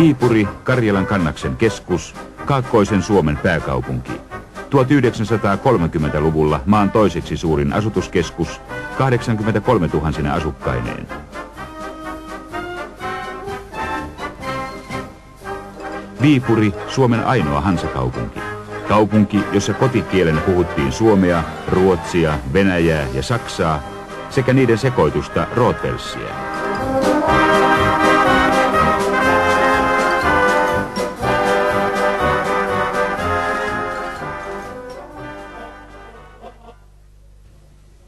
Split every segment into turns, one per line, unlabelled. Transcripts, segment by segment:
Viipuri, Karjalan kannaksen keskus, Kaakkoisen Suomen pääkaupunki. 1930-luvulla maan toiseksi suurin asutuskeskus, 83 000 asukkaineen. Viipuri, Suomen ainoa hansakaupunki. Kaupunki, jossa kotikielenä puhuttiin suomea, ruotsia, venäjää ja saksaa sekä niiden sekoitusta rootvelssiä.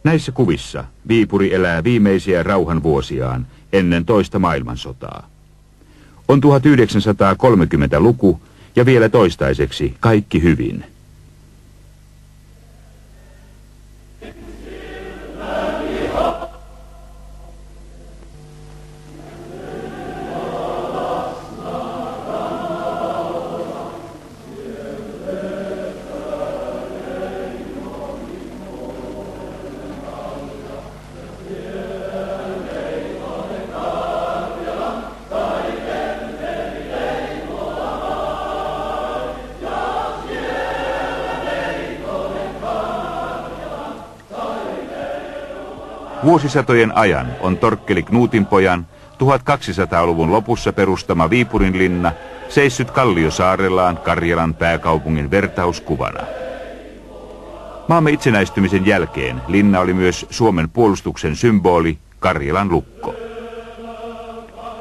Näissä kuvissa Viipuri elää viimeisiä rauhan vuosiaan ennen toista maailmansotaa. On 1930-luku ja vielä toistaiseksi kaikki hyvin. Vuosisatojen ajan on Torkkeli Knuutinpojan 1200-luvun lopussa perustama Viipurin linna seissyt Kalliosaarellaan Karjalan pääkaupungin vertauskuvana. Maamme itsenäistymisen jälkeen linna oli myös Suomen puolustuksen symboli, Karjalan lukko.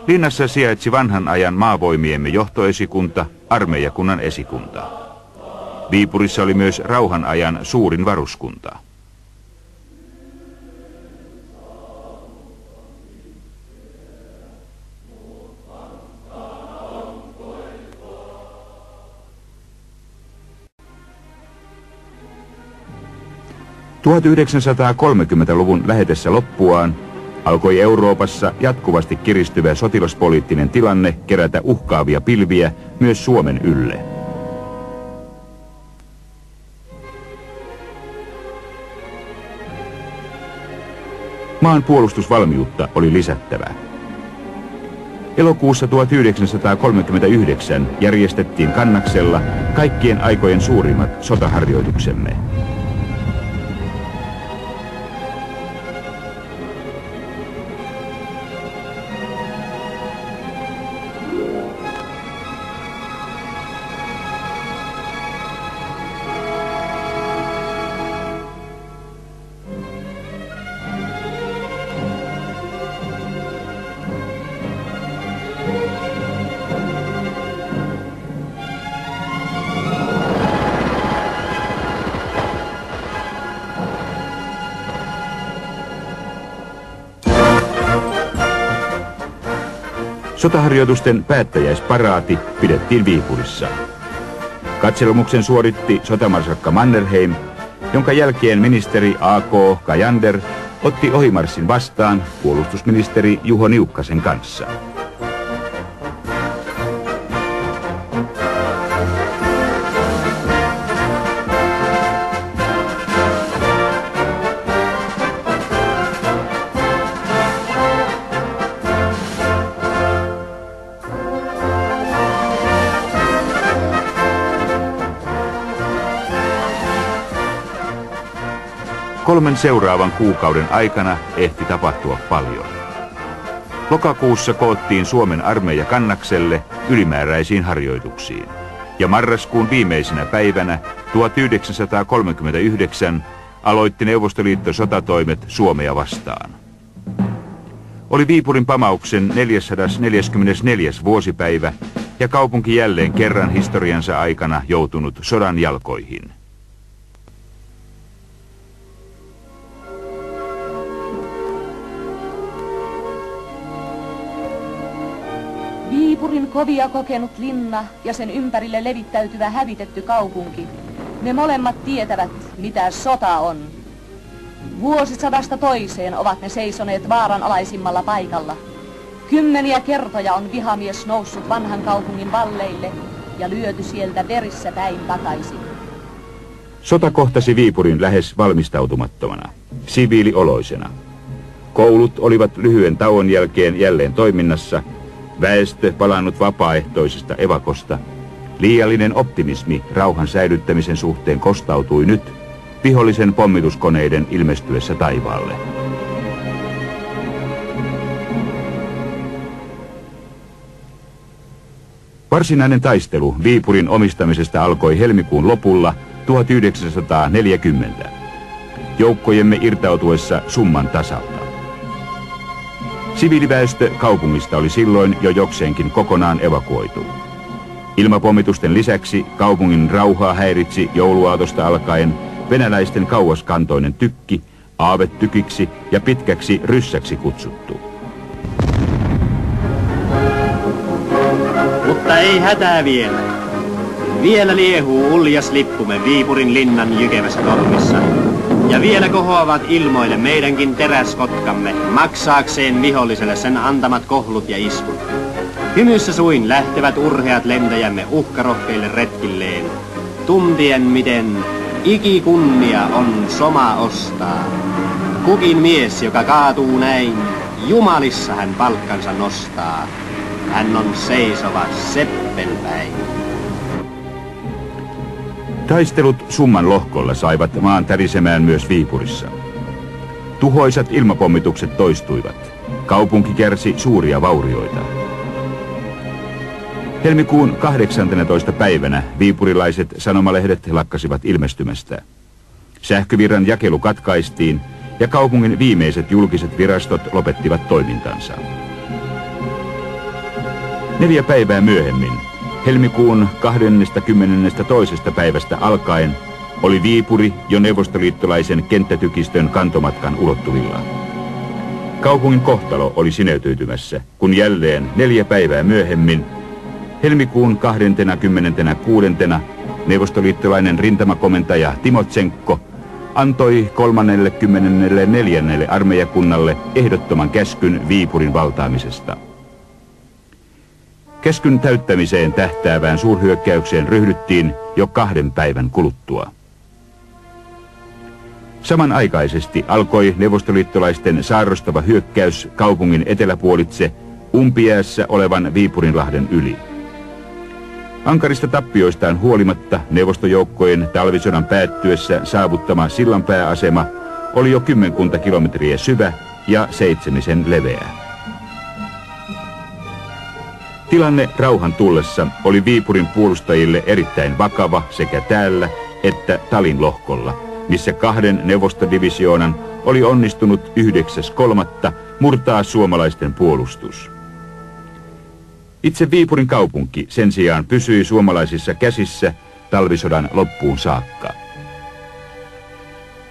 Linnassa sijaitsi vanhan ajan maavoimiemme johtoesikunta, armeijakunnan esikunta. Viipurissa oli myös rauhan ajan suurin varuskunta. ...1930-luvun lähetessä loppuaan alkoi Euroopassa jatkuvasti kiristyvä sotilaspoliittinen tilanne kerätä uhkaavia pilviä myös Suomen ylle. Maan puolustusvalmiutta oli lisättävä. Elokuussa 1939 järjestettiin Kannaksella kaikkien aikojen suurimmat sotaharjoituksemme. Sotaharjoitusten päättäjäisparaati pidettiin Viipurissa. Katselmuksen suoritti sotamarskalkka Mannerheim, jonka jälkeen ministeri A.K. Kajander otti ohimarssin vastaan puolustusministeri Juho Niukkasen kanssa. Kolmen seuraavan kuukauden aikana ehti tapahtua paljon. Lokakuussa koottiin Suomen armeija Kannakselle ylimääräisiin harjoituksiin. Ja marraskuun viimeisenä päivänä 1939 aloitti Neuvostoliitto sotatoimet Suomea vastaan. Oli Viipurin pamauksen 444. vuosipäivä ja kaupunki jälleen kerran historiansa aikana joutunut sodan jalkoihin.
Viipurin kovia kokenut linna ja sen ympärille levittäytyvä hävitetty kaupunki. Ne molemmat tietävät, mitä sota on. Vuosisadasta toiseen ovat ne seisoneet vaaranalaisimmalla paikalla. Kymmeniä kertoja on vihamies noussut vanhan kaupungin valleille ja lyöty sieltä verissä päin takaisin.
Sota kohtasi Viipurin lähes valmistautumattomana, siviilioloisena. Koulut olivat lyhyen tauon jälkeen jälleen toiminnassa. väestö palannut vapaaehtoisesta evakosta, liiallinen optimismi rauhan säilyttämisen suhteen kostautui nyt vihollisen pommituskoneiden ilmestyessä taivaalle. Varsinainen taistelu Viipurin omistamisesta alkoi helmikuun lopulla 1940, joukkojemme irtautuessa Summan tasalta. Siviiliväestö kaupungista oli silloin jo jokseenkin kokonaan evakuoitu. Ilmapommitusten lisäksi kaupungin rauhaa häiritsi jouluaatosta alkaen venäläisten kauaskantoinen tykki, aavetykiksi ja pitkäksi ryssäksi kutsuttu.
Mutta ei hätää vielä. Vielä liehuu uljas lippumme Viipurin linnan jykevässä tornissa. Ja vielä kohoavat ilmoille meidänkin teräskotkamme maksaakseen viholliselle sen antamat kohlut ja iskut. Hymyssä suin lähtevät urheat lentäjämme uhkarohkeille retkilleen, tuntien miten ikikunnia on soma ostaa. Kukin mies, joka kaatuu näin, jumalissa hän palkkansa nostaa. Hän on seisova seppelpäin.
Taistelut Summan lohkolla saivat maan tärisemään myös Viipurissa. Tuhoisat ilmapommitukset toistuivat. Kaupunki kärsi suuria vaurioita. Helmikuun 18. päivänä viipurilaiset sanomalehdet lakkasivat ilmestymästä. Sähkövirran jakelu katkaistiin ja kaupungin viimeiset julkiset virastot lopettivat toimintansa. 4 päivää myöhemmin, helmikuun 22. päivästä alkaen, oli Viipuri jo neuvostoliittolaisen kenttätykistön kantomatkan ulottuvilla. Kaupungin kohtalo oli sineytyytymässä, kun jälleen 4 päivää myöhemmin, helmikuun 26. neuvostoliittolainen rintamakomentaja Timotsenko antoi 34. armeijakunnalle ehdottoman käskyn Viipurin valtaamisesta. Käskyn täyttämiseen tähtäävään suurhyökkäykseen ryhdyttiin jo 2 päivän kuluttua. Samanaikaisesti alkoi neuvostoliittolaisten saarrostava hyökkäys kaupungin eteläpuolitse umpijäässä olevan Viipurinlahden yli. Ankarista tappioistaan huolimatta neuvostojoukkojen talvisodan päättyessä saavuttama sillanpääasema oli jo 10 kilometriä syvä ja 7 leveä. Tilanne rauhan tullessa oli Viipurin puolustajille erittäin vakava sekä täällä että Talin lohkolla, missä 2 neuvostodivisioonan oli onnistunut 9.3. murtaa suomalaisten puolustus. Itse Viipurin kaupunki sen sijaan pysyi suomalaisissa käsissä talvisodan loppuun saakka.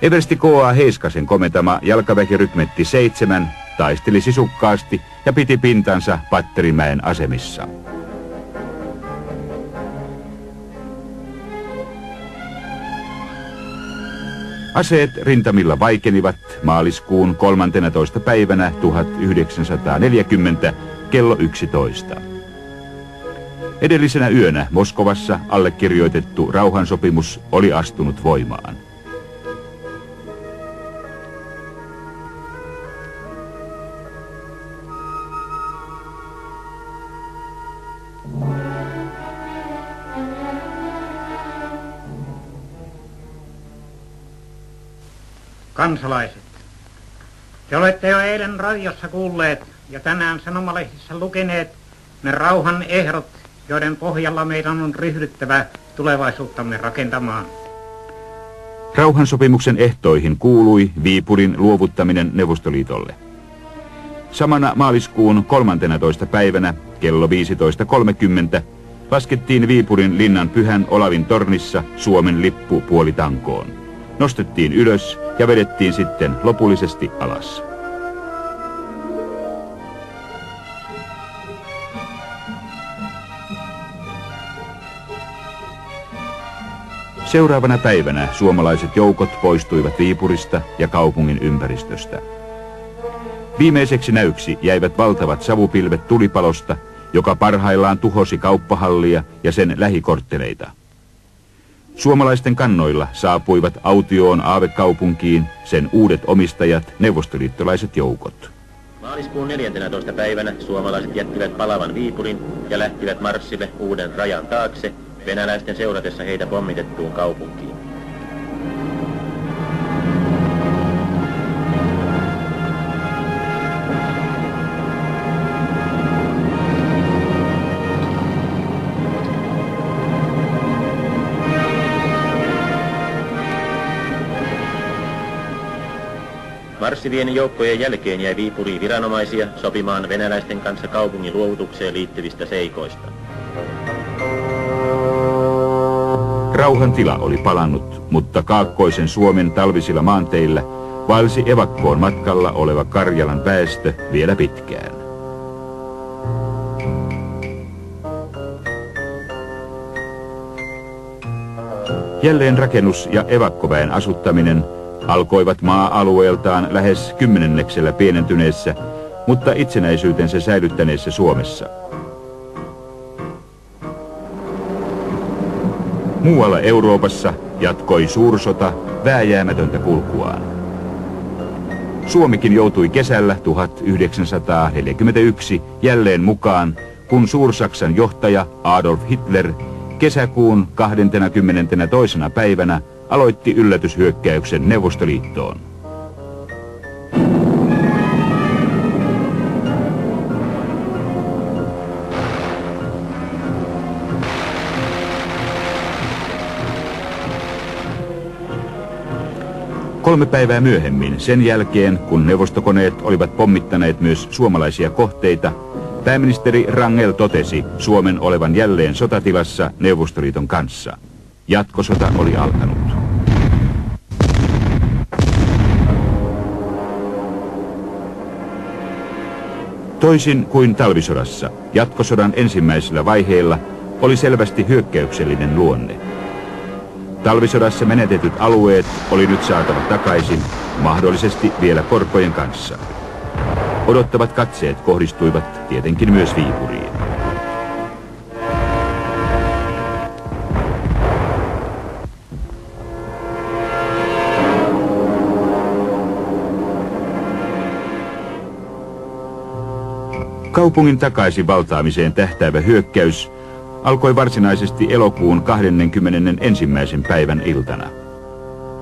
Eversti K.A. Heiskasen komentama jalkaväkirykmentti 7 taisteli sisukkaasti ja piti pintansa Patterimäen asemissa. Aseet rintamilla vaikenivat maaliskuun 13. päivänä 1940 kello 11. Edellisenä yönä Moskovassa allekirjoitettu rauhansopimus oli astunut voimaan.
Kansalaiset, te olette jo eilen radiossa kuulleet ja tänään sanomalehdissä lukeneet ne rauhan ehdot, joiden pohjalla meidän on ryhdyttävä tulevaisuuttamme rakentamaan.
Rauhansopimuksen ehtoihin kuului Viipurin luovuttaminen Neuvostoliitolle. Samana maaliskuun 13. päivänä kello 15.30 laskettiin Viipurin linnan Pyhän Olavin tornissa Suomen lippu puolitankoon. Nostettiin ylös ja vedettiin sitten lopullisesti alas. Seuraavana päivänä suomalaiset joukot poistuivat Viipurista ja kaupungin ympäristöstä. Viimeiseksi näyksi jäivät valtavat savupilvet tulipalosta, joka parhaillaan tuhosi kauppahallia ja sen lähikortteleita. Suomalaisten kannoilla saapuivat autioon aavekaupunkiin sen uudet omistajat, neuvostoliittolaiset joukot.
Maaliskuun 14. päivänä suomalaiset jättivät palavan Viipurin ja lähtivät marssille uuden rajan taakse, venäläisten seuratessa heitä pommitettuun kaupunkiin. Marssivien joukkojen jälkeen jäi Viipuriin viranomaisia sopimaan venäläisten kanssa kaupungin luovutukseen liittyvistä seikoista.
Rauhan tila oli palannut, mutta kaakkoisen Suomen talvisilla maanteillä vaelsi evakkoon matkalla oleva Karjalan väestö vielä pitkään. Jälleen rakennus- ja evakkoväen asuttaminen alkoivat maa-alueeltaan lähes 10 pienentyneessä, mutta itsenäisyytensä säilyttäneessä Suomessa. Muualla Euroopassa jatkoi suursota vääjäämätöntä kulkuaan. Suomikin joutui kesällä 1941 jälleen mukaan, kun Suur-Saksan johtaja Adolf Hitler kesäkuun 22. päivänä aloitti yllätyshyökkäyksen Neuvostoliittoon. Kolme päivää myöhemmin, sen jälkeen kun neuvostokoneet olivat pommittaneet myös suomalaisia kohteita, pääministeri Wrangel totesi Suomen olevan jälleen sotatilassa Neuvostoliiton kanssa. Jatkosota oli alkanut. Toisin kuin talvisodassa, jatkosodan ensimmäisillä vaiheilla oli selvästi hyökkäyksellinen luonne. Talvisodassa menetetyt alueet oli nyt saatava takaisin, mahdollisesti vielä korkojen kanssa. Odottavat katseet kohdistuivat tietenkin myös Viipuriin. Kaupungin takaisin valtaamiseen tähtäävä hyökkäys alkoi varsinaisesti elokuun 21. päivän iltana.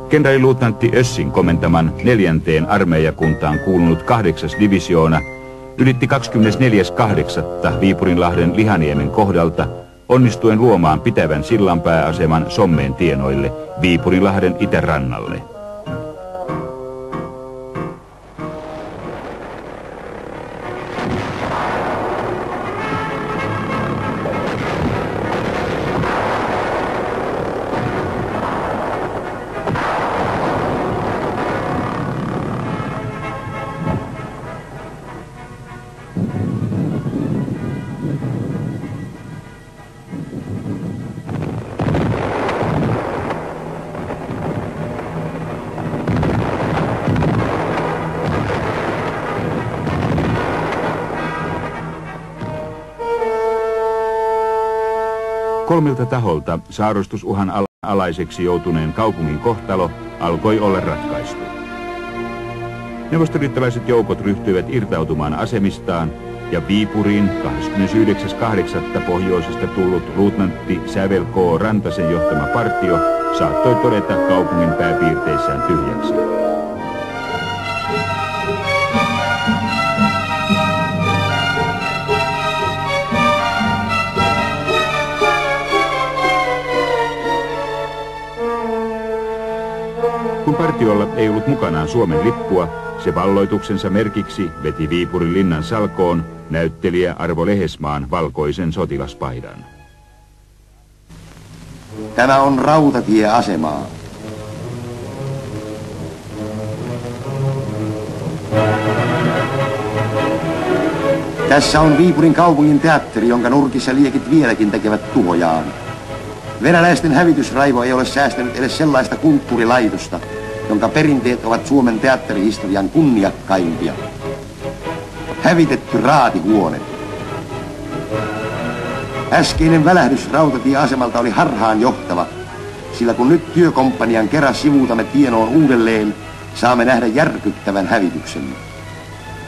Kenraaliluutnantti Össin komentaman 4. armeijakuntaan kuulunut 8. divisioona ylitti 24.8. Viipurinlahden Lihaniemen kohdalta onnistuen luomaan pitävän sillanpääaseman Sommeen tienoille Viipurinlahden itärannalle. Kolmelta taholta saarastusuhan alaiseksi joutuneen kaupungin kohtalo alkoi olla ratkaistu. Neuvostoliittolaiset joukot ryhtyivät irtautumaan asemistaan ja Viipuriin 29.8. pohjoisesta tullut luutnantti Sävel K. Rantasen johtama partio saattoi todeta kaupungin pääpiirteissään tyhjäksi. Kun partiolla ei ollut mukanaan Suomen lippua, se valloituksensa merkiksi veti Viipurin linnan salkoon näyttelijä Arvo Lehesmaan valkoisen sotilaspaidan.
Tämä on rautatieasemaa. Tässä on Viipurin kaupungin teatteri, jonka nurkissa liekit vieläkin tekevät tuhojaan. Venäläisten hävitysraivo ei ole säästänyt edes sellaista kulttuurilaitosta, jonka perinteet ovat Suomen teatterihistorian kunniakkaimpia. Hävitetty raatihuone. Äskeinen välähdys rautatieasemalta oli harhaan johtava, sillä kun nyt työkomppanian kerran sivuutamme tienoon uudelleen, saamme nähdä järkyttävän hävityksen.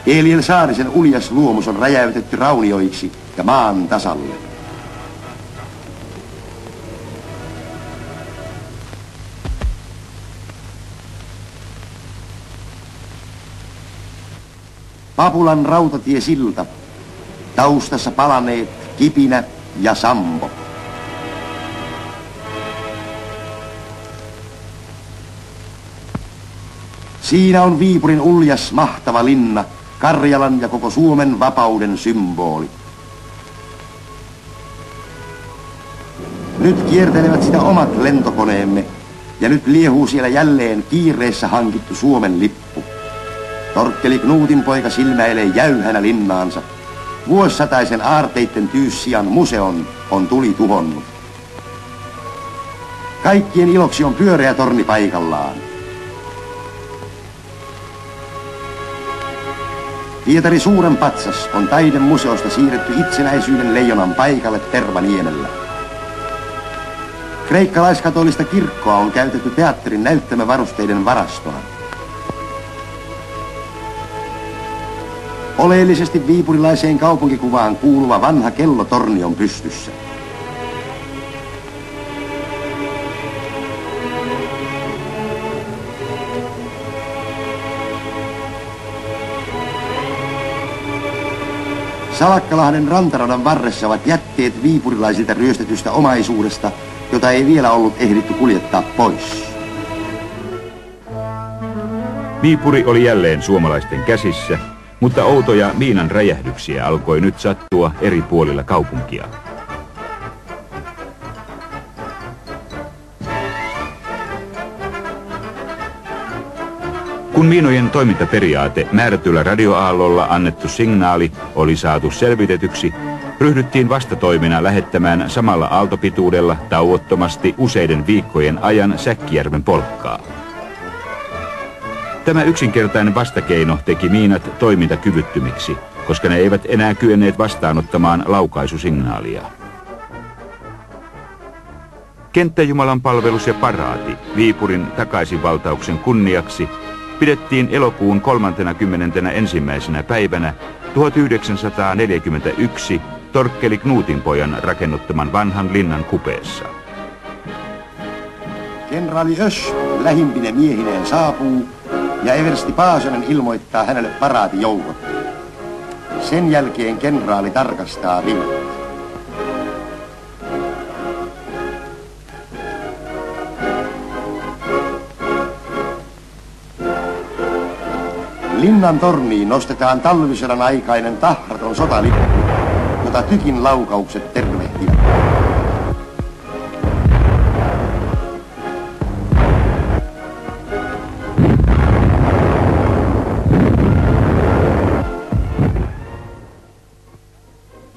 Eeliel Saarisen uljas luomus on räjäytetty raunioiksi ja maan tasalle. Papulan rautatiesilta. Taustassa palaneet Kipinä ja Sampo. Siinä on Viipurin uljas mahtava linna, Karjalan ja koko Suomen vapauden symboli. Nyt kiertelevät sitä omat lentokoneemme, ja nyt liehuu siellä jälleen kiireessä hankittu Suomen lippu. Torkkeli Knuutin poika silmäilee jäyhänä linnaansa. Vuosisataisen aarteitten Tyyssian museon on tuli tuhonnut. Kaikkien iloksi on pyöreä torni paikallaan. Pietari Suuren patsas on taidemuseosta siirretty itsenäisyyden leijonan paikalle Tervaniemellä. Kreikkalaiskatolista kirkkoa on käytetty teatterin näyttämövarusteiden varastona. Oleellisesti viipurilaiseen kaupunkikuvaan kuuluva vanha kellotorni on pystyssä. Salakkalahden rantaradan varressa ovat jätteet viipurilaisilta ryöstetystä omaisuudesta, jota ei vielä ollut ehditty kuljettaa pois.
Viipuri oli jälleen suomalaisten käsissä, mutta outoja miinan räjähdyksiä alkoi nyt sattua eri puolilla kaupunkia. Kun miinojen toimintaperiaate määrätyllä radioaallolla annettu signaali oli saatu selvitetyksi, ryhdyttiin vastatoimina lähettämään samalla aaltopituudella tauottomasti useiden viikkojen ajan Säkkijärven polkkaa. Tämä yksinkertainen vastakeino teki miinat toimintakyvyttömiksi, koska ne eivät enää kyenneet vastaanottamaan laukaisusignaalia. Kenttäjumalan palvelus ja paraati Viipurin takaisinvaltauksen kunniaksi pidettiin elokuun 31. päivänä 1941 Torkkeli Knuutinpojan rakennuttaman vanhan linnan kupeessa.
Kenraali Ösch lähimpine miehineen saapuu ja eversti Paasonen ilmoittaa hänelle paraatijoukot. Sen jälkeen kenraali tarkastaa vinkit. Linnan torniin nostetaan talvisodan aikainen tahraton sotalippu, jota tykin laukaukset tervehtivät.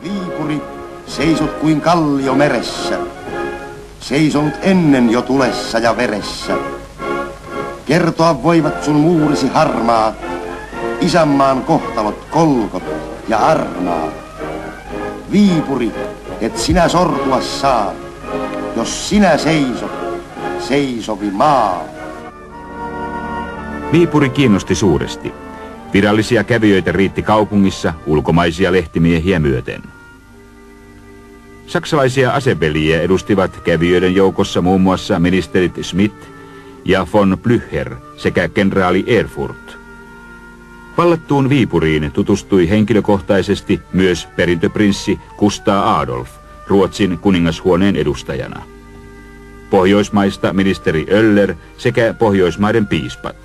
Viipuri, seisot kuin kallio meressä, seisonut ennen jo tulessa ja veressä. Kertoa voivat sun muurisi harmaa, isänmaan kohtalot, kolkot ja armaa. Viipuri, et sinä sortua saa, jos sinä seisot, seisovi maa.
Viipuri kiinnosti suuresti. Virallisia kävijöitä riitti kaupungissa ulkomaisia lehtimiehiä myöten. Saksalaisia aseveliä edustivat kävijöiden joukossa muun muassa ministerit Schmidt ja von Blücher sekä kenraali Erfurt. Vallattuun Viipuriin tutustui henkilökohtaisesti myös perintöprinssi Kustaa Adolf, Ruotsin kuningashuoneen edustajana. Pohjoismaista ministeri Öller sekä Pohjoismaiden piispat.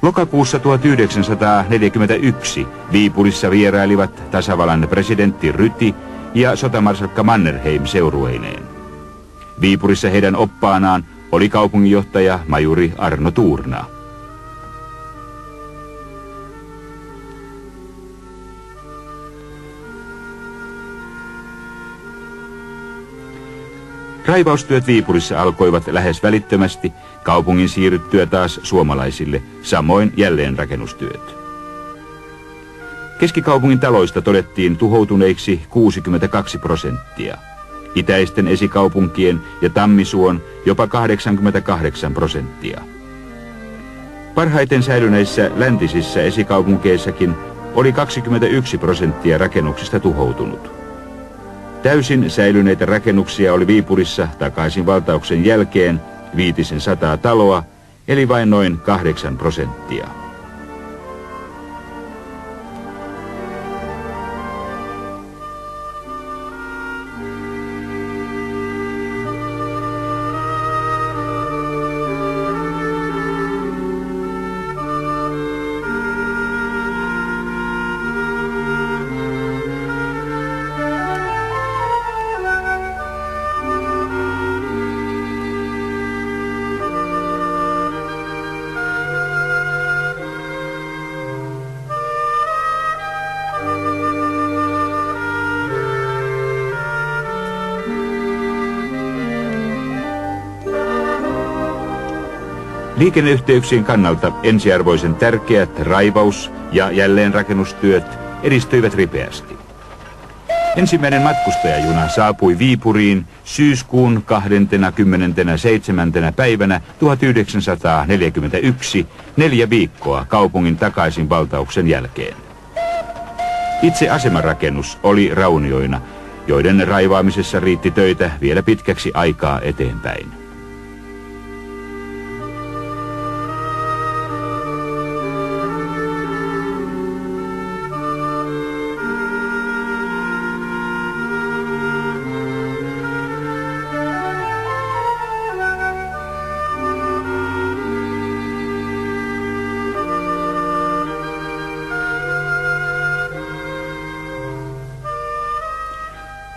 Lokakuussa 1941 Viipurissa vierailivat tasavallan presidentti Ryti ja sotamarskalkka Mannerheim seurueineen. Viipurissa heidän oppaanaan oli kaupunginjohtaja majuri Arno Tuurna. Raivaustyöt Viipurissa alkoivat lähes välittömästi, kaupungin siirryttyä taas suomalaisille, samoin jälleenrakennustyöt. Keskikaupungin taloista todettiin tuhoutuneiksi 62%. itäisten esikaupunkien ja Tammisuon jopa 88%. Parhaiten säilyneissä läntisissä esikaupunkeissakin oli 21% rakennuksista tuhoutunut. Täysin säilyneitä rakennuksia oli Viipurissa takaisin valtauksen jälkeen 500 taloa, eli vain noin 8%. Liikenneyhteyksien kannalta ensiarvoisen tärkeät raivaus- ja jälleenrakennustyöt edistyivät ripeästi. Ensimmäinen matkustajajuna saapui Viipuriin syyskuun 27. päivänä 1941, 4 viikkoa kaupungin takaisin valtauksen jälkeen. Itse asemarakennus oli raunioina, joiden raivaamisessa riitti töitä vielä pitkäksi aikaa eteenpäin.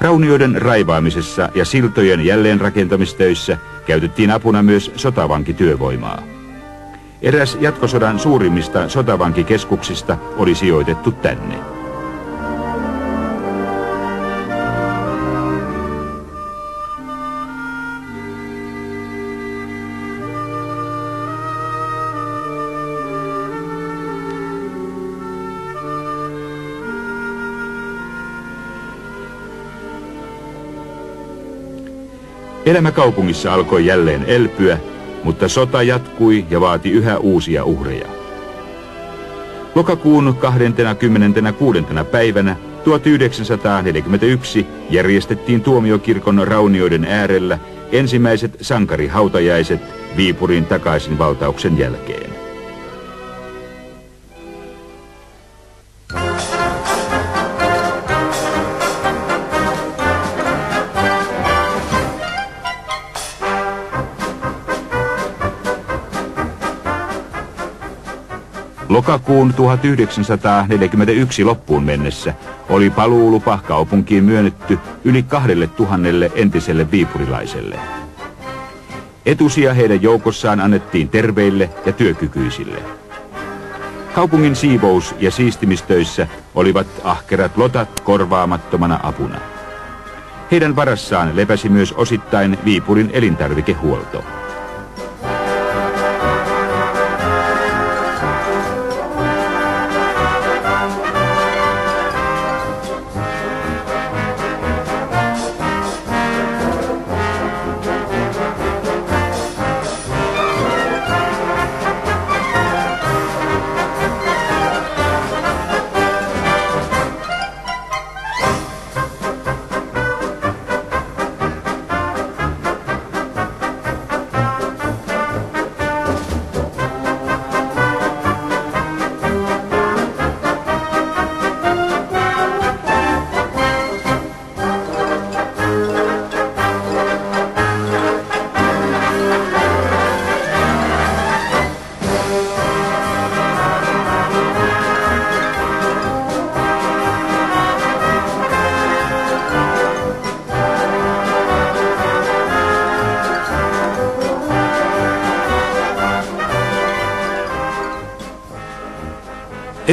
Raunioiden raivaamisessa ja siltojen jälleenrakentamistöissä käytettiin apuna myös sotavankityövoimaa. Eräs jatkosodan suurimmista sotavankikeskuksista oli sijoitettu tänne. Elämä kaupungissa alkoi jälleen elpyä, mutta sota jatkui ja vaati yhä uusia uhreja. Lokakuun 26. päivänä 1941 järjestettiin Tuomiokirkon raunioiden äärellä ensimmäiset sankarihautajaiset Viipurin takaisin valtauksen jälkeen. Lokakuun 1941 loppuun mennessä oli paluulupa kaupunkiin myönnetty yli 2000 entiselle viipurilaiselle. Etusija heidän joukossaan annettiin terveille ja työkykyisille. Kaupungin siivous- ja siistimistöissä olivat ahkerat lotat korvaamattomana apuna. Heidän varassaan lepäsi myös osittain Viipurin elintarvikehuolto.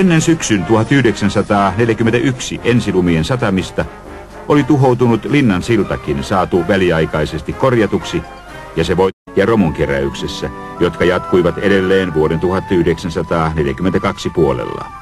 Ennen syksyn 1941 ensilumien satamista oli tuhoutunut Linnan siltakin saatu väliaikaisesti korjatuksi ja se ja romunkeräyksessä, jotka jatkuivat edelleen vuoden 1942 puolella.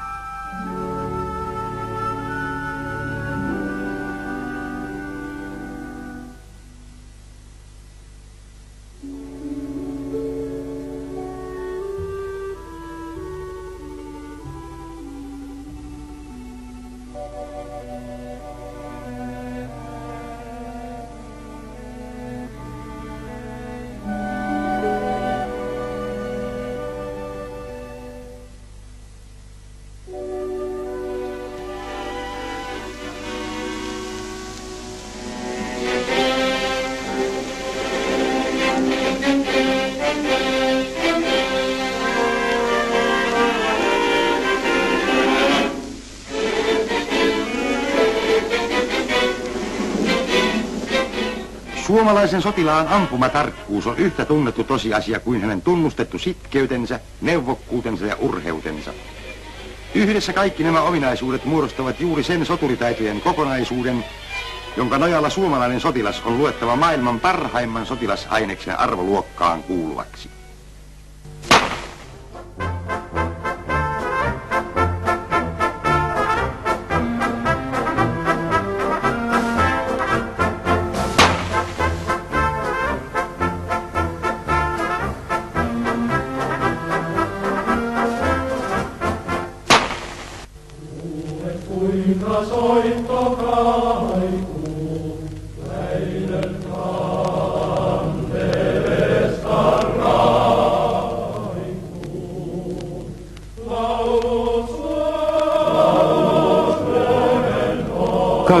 Suomalaisen sotilaan ampumatarkkuus on yhtä tunnettu tosiasia kuin hänen tunnustettu sitkeytensä, neuvokkuutensa ja urheutensa. Yhdessä kaikki nämä ominaisuudet muodostavat juuri sen soturitaitojen kokonaisuuden, jonka nojalla suomalainen sotilas on luettava maailman parhaimman sotilasaineksen arvoluokkaan kuuluvaksi.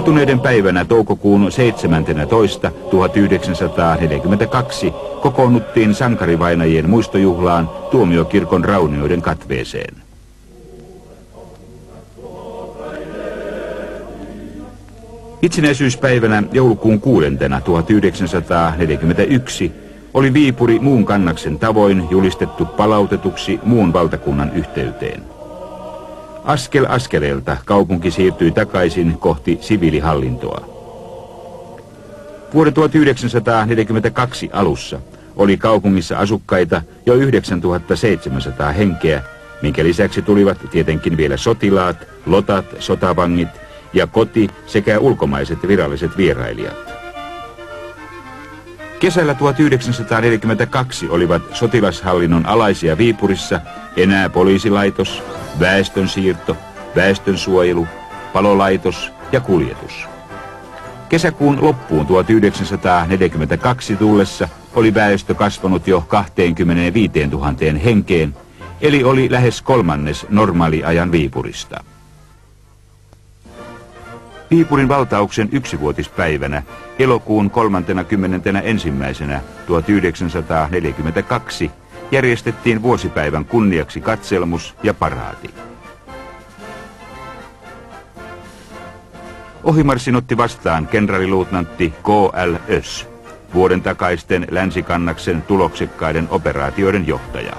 Kaatuneiden päivänä toukokuun 17. 1942 kokoonnuttiin sankarivainajien muistojuhlaan Tuomiokirkon raunioiden katveeseen. Itsenäisyyspäivänä joulukuun 6. 1941 oli Viipuri muun kannaksen tavoin julistettu palautetuksi muun valtakunnan yhteyteen. Askel askeleelta kaupunki siirtyi takaisin kohti siviilihallintoa. Vuoden 1942 alussa oli kaupungissa asukkaita jo 9700 henkeä, minkä lisäksi tulivat tietenkin vielä sotilaat, lotat, sotavangit ja koti- sekä ulkomaiset viralliset vierailijat. Kesällä 1942 olivat sotilashallinnon alaisia Viipurissa enää poliisilaitos, väestönsiirto, väestönsuojelu, palolaitos ja kuljetus. Kesäkuun loppuun 1942 tullessa oli väestö kasvanut jo 25 000 henkeen, eli oli lähes kolmannes normaaliajan Viipurista. Viipurin valtauksen yksivuotispäivänä elokuun 31. 1942 järjestettiin vuosipäivän kunniaksi katselmus ja paraati. Ohimarssin otti vastaan kenraaliluutnantti K.L. Ös, vuoden takaisten länsikannaksen tuloksekkaiden operaatioiden johtaja.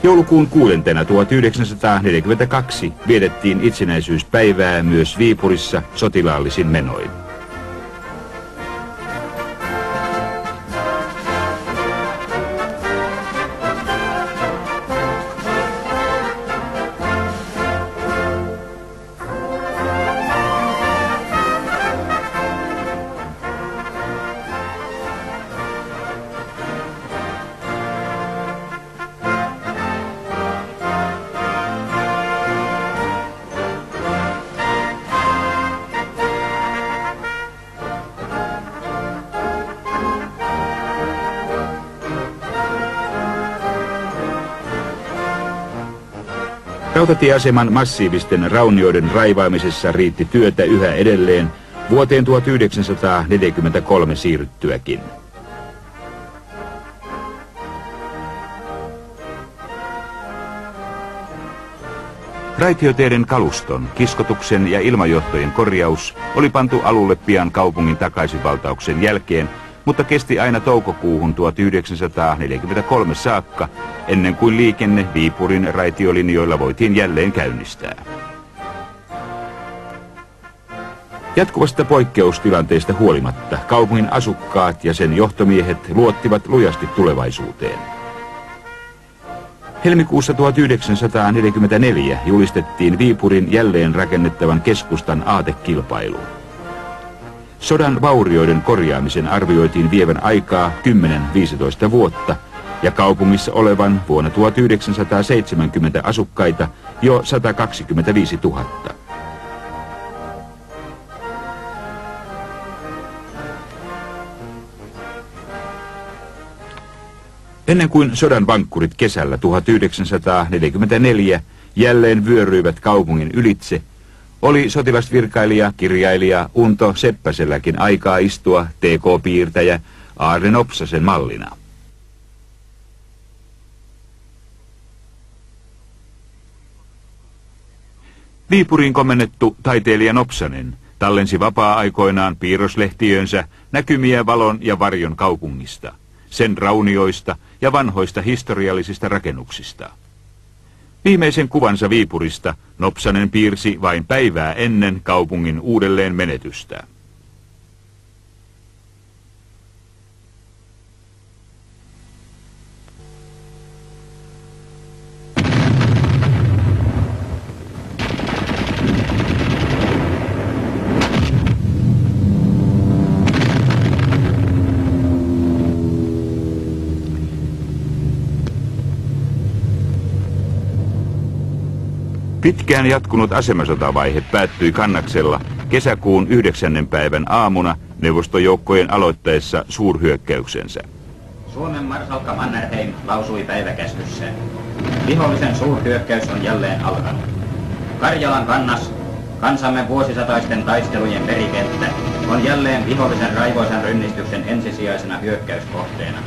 Joulukuun 6. 1942 vietettiin itsenäisyyspäivää myös Viipurissa sotilaallisin menoin. Rautatieaseman massiivisten raunioiden raivaamisessa riitti työtä yhä edelleen vuoteen 1943 siirryttyäkin. Raitioteiden kaluston, kiskotuksen ja ilmajohtojen korjaus oli pantu alulle pian kaupungin takaisinvaltauksen jälkeen, mutta kesti aina toukokuuhun 1943 saakka, ennen kuin liikenne Viipurin raitiolinjoilla voitiin jälleen käynnistää. Jatkuvasta poikkeustilanteesta huolimatta kaupungin asukkaat ja sen johtomiehet luottivat lujasti tulevaisuuteen. Helmikuussa 1944 julistettiin Viipurin jälleen rakennettavan keskustan aatekilpailu. Sodan vaurioiden korjaamisen arvioitiin vievän aikaa 10-15 vuotta ja kaupungissa olevan vuonna 1970 asukkaita jo 125 000. Ennen kuin sodan vankkurit kesällä 1944 jälleen vyöryivät kaupungin ylitse, oli sotilasvirkailija, kirjailija Unto Seppäselläkin aikaa istua TK-piirtäjä Aarne Nopsasen mallina. Viipuriin komennettu taiteilija Nopsanen tallensi vapaa-aikoinaan piirroslehtiönsä näkymiä valon ja varjon kaupungista, sen raunioista ja vanhoista historiallisista rakennuksista. Viimeisen kuvansa Viipurista Nopsanen piirsi vain päivää ennen kaupungin uudelleen menetystä. Pitkään jatkunut asemasotavaihe päättyi Kannaksella kesäkuun 9. päivän aamuna neuvostojoukkojen aloittaessa suurhyökkäyksensä.
Suomen marsalkka Mannerheim lausui päiväkäskyssään. Vihollisen suurhyökkäys on jälleen alkanut. Karjalan kannas, kansamme vuosisataisten taistelujen perikenttä, on jälleen vihollisen raivoisan rynnistyksen ensisijaisena hyökkäyskohteena.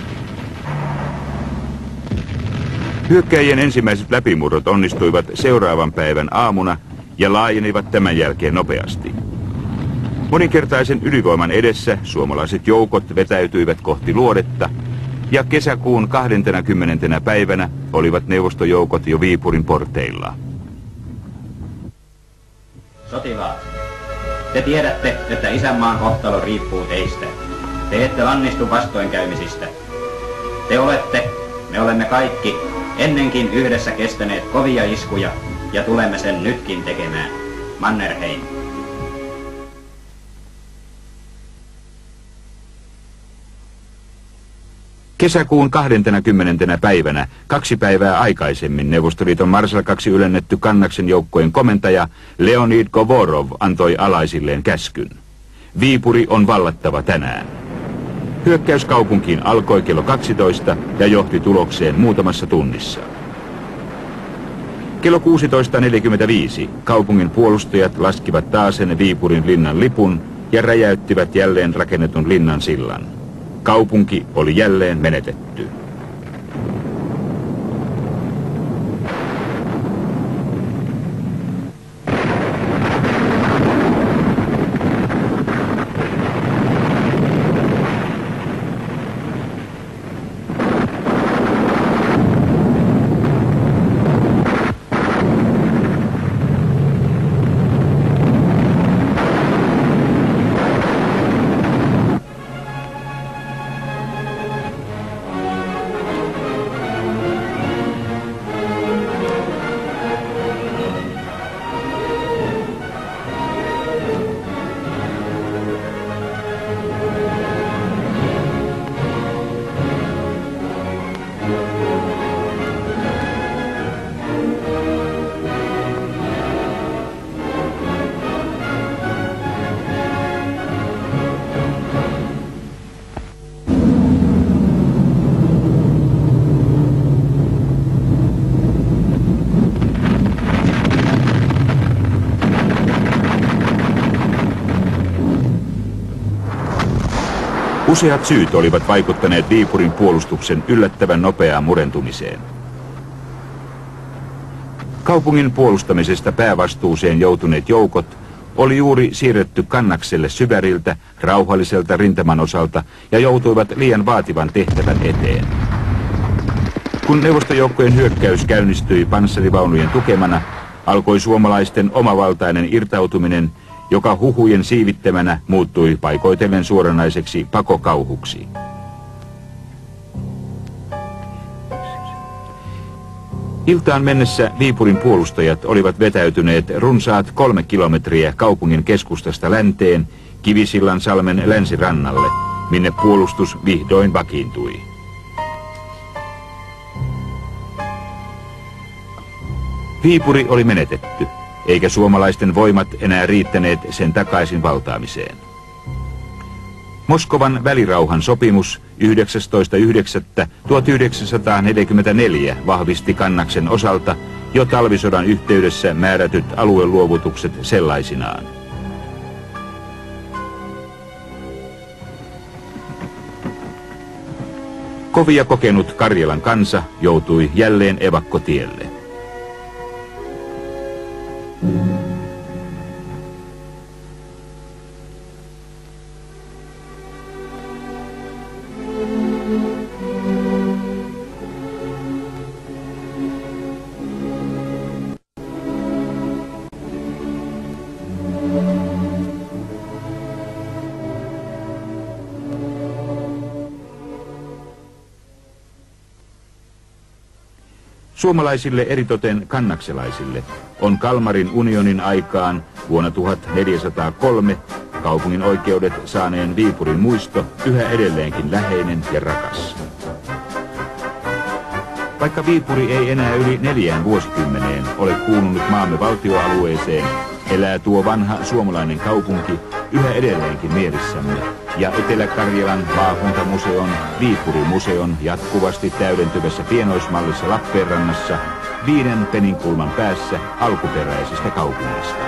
Hyökkäjien ensimmäiset läpimurrot onnistuivat seuraavan päivän aamuna ja laajenivat tämän jälkeen nopeasti. Moninkertaisen ylivoiman edessä suomalaiset joukot vetäytyivät kohti Luodetta ja kesäkuun 20. päivänä olivat neuvostojoukot jo Viipurin porteilla.
Sotilaat, te tiedätte, että isänmaan kohtalo riippuu teistä. Te ette lannistu vastoinkäymisistä. Te olette, me olemme kaikki, ennenkin yhdessä kestäneet kovia iskuja ja tulemme sen nytkin tekemään. Mannerheim.
Kesäkuun 20. päivänä, 2 päivää aikaisemmin, Neuvostoliiton marsalkaksi ylennetty Kannaksen joukkojen komentaja Leonid Govorov antoi alaisilleen käskyn. Viipuri on vallattava tänään. Hyökkäys kaupunkiin alkoi kello 12 ja johti tulokseen muutamassa tunnissa. Kello 16.45 kaupungin puolustajat laskivat taasen Viipurin linnan lipun ja räjäyttivät jälleen rakennetun linnan sillan. Kaupunki oli jälleen menetetty. Useat syyt olivat vaikuttaneet Viipurin puolustuksen yllättävän nopeaan murentumiseen. Kaupungin puolustamisesta päävastuuseen joutuneet joukot oli juuri siirretty Kannakselle Syväriltä rauhalliselta rintaman osalta ja joutuivat liian vaativan tehtävän eteen. Kun neuvostojoukkojen hyökkäys käynnistyi panssarivaunujen tukemana, alkoi suomalaisten omavaltainen irtautuminen joka huhujen siivittämänä muuttui paikoitellen suoranaiseksi pakokauhuksi. Iltaan mennessä Viipurin puolustajat olivat vetäytyneet runsaat 3 kilometriä kaupungin keskustasta länteen Kivisillan salmen länsirannalle, minne puolustus vihdoin vakiintui. Viipuri oli menetetty, eikä suomalaisten voimat enää riittäneet sen takaisin valtaamiseen. Moskovan välirauhan sopimus 19.9.1944 vahvisti Kannaksen osalta jo talvisodan yhteydessä määrätyt alueluovutukset sellaisinaan. Kovia kokenut Karjalan kansa joutui jälleen evakkotielle. Suomalaisille eritoten kannakselaisille on Kalmarin unionin aikaan vuonna 1403 kaupungin oikeudet saaneen Viipurin muisto yhä edelleenkin läheinen ja rakas. Vaikka Viipuri ei enää yli 4 vuosikymmeneen ole kuulunut maamme valtioalueeseen, elää tuo vanha suomalainen kaupunki yhä edelleenkin mielissämme, ja Etelä-Karjalan maakuntamuseon Viipuri-museon jatkuvasti täydentyvässä pienoismallissa Lappeenrannassa 5 peninkulman päässä alkuperäisestä kaupungista.